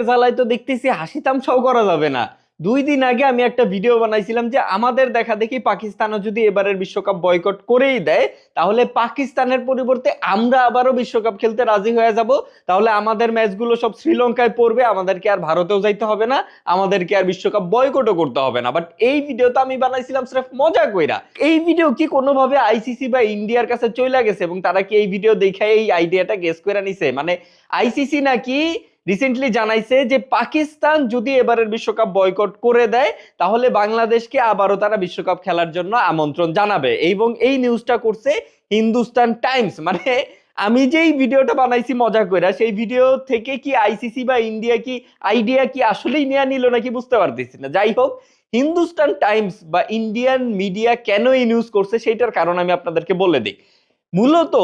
জ্বালায় তো দেখতেছি হাসি তামসাও করা যাবে না। 2 দিন আগে আমি একটা ভিডিও বানাইছিলাম যে আমাদের দেখা দেখি পাকিস্তানও যদি এবারের বিশ্বকাপ বয়কট করেই দেয়, তাহলে পাকিস্তানের পরিবর্তে আমরা আবারও বিশ্বকাপ খেলতে রাজি হয়ে যাব। তাহলে আমাদের ম্যাচগুলো সব শ্রীলঙ্কায় পড়বে, আমাদেরকে আর ভারতেও যাইতে হবে না, আমাদেরকে আর বিশ্বকাপ বয়কটও করতে হবে না। বাট এই ভিডিওটা আমি বানাইছিলাম স্রেফ মজা কইরা। এই ভিডিও কি কোনোভাবে আইসিসি বা ইন্ডিয়ার কাছে চলে গেছে এবং তারা কি এই ভিডিও দেখে এই আইডিয়াটা গেস করে নিছে? মানে আইসিসি নাকি রিসেন্টলি জানাইছে যে পাকিস্তান যদি এবারের বিশ্বকাপ বয়কট করে দেয়, তাহলে বাংলাদেশকে আবারও তারা বিশ্বকাপ খেলার জন্য আমন্ত্রণ জানাবে। এবং এই নিউজটা করছে হিন্দুস্তান টাইমস। মানে আমি যেই ভিডিওটা বানাইছি মজা করে, সেই ভিডিও থেকে কি আইসিসি বা ইন্ডিয়া কি আইডিয়া কি আসলেই নেওয়া নিল নাকি বুঝতে পারতেছি না। যাই হোক, হিন্দুস্তান টাইমস বা ইন্ডিয়ান মিডিয়া কেন এই নিউজ করছে সেইটার কারণ আমি আপনাদেরকে বলে দিই। মূলত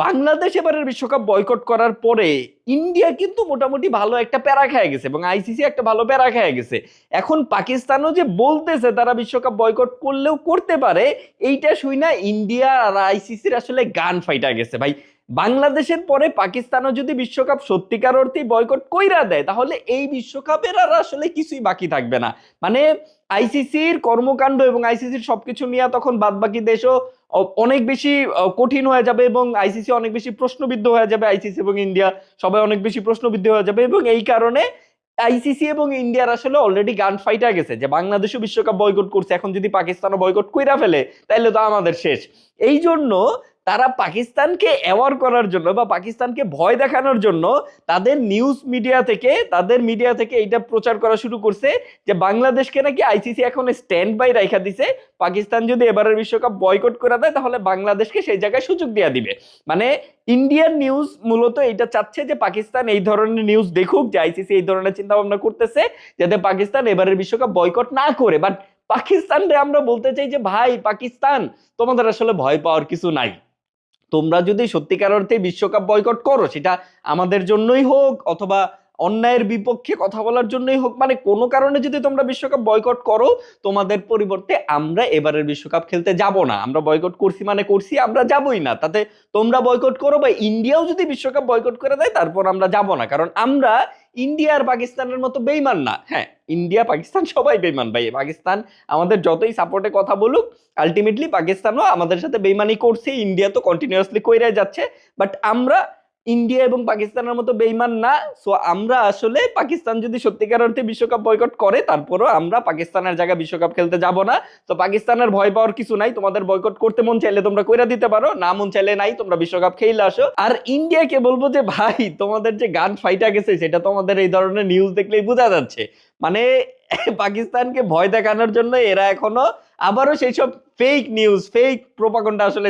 বাংলাদেশ এবারের বিশ্বকাপ বয়কট করার পরে ইন্ডিয়া কিন্তু মোটামুটি ভালো একটা প্যারা খেয়ে গেছে এবং আইসিসি একটা ভালো প্যারা খেয়ে গেছে। এখন পাকিস্তানও যে বলতেছে তারা বিশ্বকাপ বয়কট করলেও করতে পারে, এইটা শুই না ইন্ডিয়া আর আইসিসির আসলে গান ফাইটা গেছে ভাই। বাংলাদেশের পরে পাকিস্তানও যদি বিশ্বকাপ সত্যিকার অর্থে বয়কট কইরা দেয়, তাহলে এই বিশ্বকাপের আর আসলে কিছুই বাকি থাকবে না। মানে আইসিসির কর্মকাণ্ড এবং আইসিসির সবকিছু নিয়ে তখন বাদবাকি দেশও অনেক বেশি কঠিন হয়ে যাবে এবং আইসিসি অনেক বেশি প্রশ্নবিদ্ধ হয়ে যাবে। আইসিসি এবং ইন্ডিয়া সবাই অনেক বেশি প্রশ্নবিদ্ধ হয়ে যাবে এবং এই কারণে আইসিসি এবং ইন্ডিয়ার আসলে অলরেডি গান ফাইটা গেছে যে বাংলাদেশও বিশ্বকাপ বয়কট করছে, এখন যদি পাকিস্তানও বয়কট কইরা ফেলে তাহলে তো আমাদের শেষ। এই জন্য তারা পাকিস্তানকে অ্যাওয়ার করার জন্য বা পাকিস্তানকে ভয় দেখানোর জন্য তাদের নিউজ মিডিয়া থেকে তাদের মিডিয়া থেকে এইটা প্রচার করা শুরু করছে যে বাংলাদেশকে নাকি আইসিসি এখন স্ট্যান্ড বাই রাইখা দিছে, পাকিস্তান যদি এবারের বিশ্বকাপ বয়কট করে দেয় তাহলে বাংলাদেশকে সেই জায়গায় সুযোগ দেয়া দিবে। মানে ইন্ডিয়ান নিউজ মূলত এটা চাচ্ছে যে পাকিস্তান এই ধরনের নিউজ দেখুক যে আইসিসি এই ধরনের চিন্তা ভাবনা করতেছে যাতে পাকিস্তান এবারের বিশ্বকাপ বয়কট না করে। বাট পাকিস্তানরে আমরা বলতে চাই যে ভাই পাকিস্তান, তোমাদের আসলে ভয় পাওয়ার কিছু নাই। তোমরা যদি সত্যিকার অর্থে বিশ্বকাপ বয়কট করো, সেটা আমাদের জন্যই হোক অথবা অন্যায়ের বিপক্ষে কথা বলার জন্যই হোক, মানে কোনো কারণে যদি তোমরা বিশ্বকাপ বয়কট করো, তোমাদের পরিবর্তে আমরা এবারের বিশ্বকাপ খেলতে যাব না। আমরা বয়কট করছি মানে করছি, আমরা যাবই না। তাতে তোমরা বয়কট করো বা ইন্ডিয়াও যদি বিশ্বকাপ বয়কট করে দেয় তারপর আমরা যাব না, কারণ আমরা ইন্ডিয়া আর পাকিস্তানের মতো বেইমান না। হ্যাঁ, ইন্ডিয়া পাকিস্তান সবাই বেইমান ভাই। পাকিস্তান আমাদের যতই সাপোর্টে কথা বলুক, আলটিমেটলি পাকিস্তানও আমাদের সাথে বেইমানি করছে, ইন্ডিয়া তো কন্টিনিউয়াসলি কইরাই যাচ্ছে। বাট আমরা ইন্ডিয়া এবং পাকিস্তানের মতো বেইমান না। সো আমরা আসলে পাকিস্তান যদি সত্যিকার অর্থে বিশ্বকাপ বয়কট করে, তারপরও আমরা পাকিস্তানের জায়গায় বিশ্বকাপ খেলতে যাব না। তো পাকিস্তানের ভয় পাওয়ার কিছু নাই। তোমাদের বয়কট করতে মন চাইলে তোমরা কইরা দিতে পারো, না মন চাইলে নাই, তোমরা বিশ্বকাপ খেলে আসো। আর ইন্ডিয়াকে বলবো যে ভাই, তোমাদের যে গান ফাইটা গেছে সেটা তোমাদের এই ধরনের নিউজ দেখলেই বোঝা যাচ্ছে। মানে পাকিস্তানকে ভয় দেখানোর জন্য এরা এখনো আবারও সেই সব ফেক নিউজ, ফেক প্রোপাগান্ডা আসলে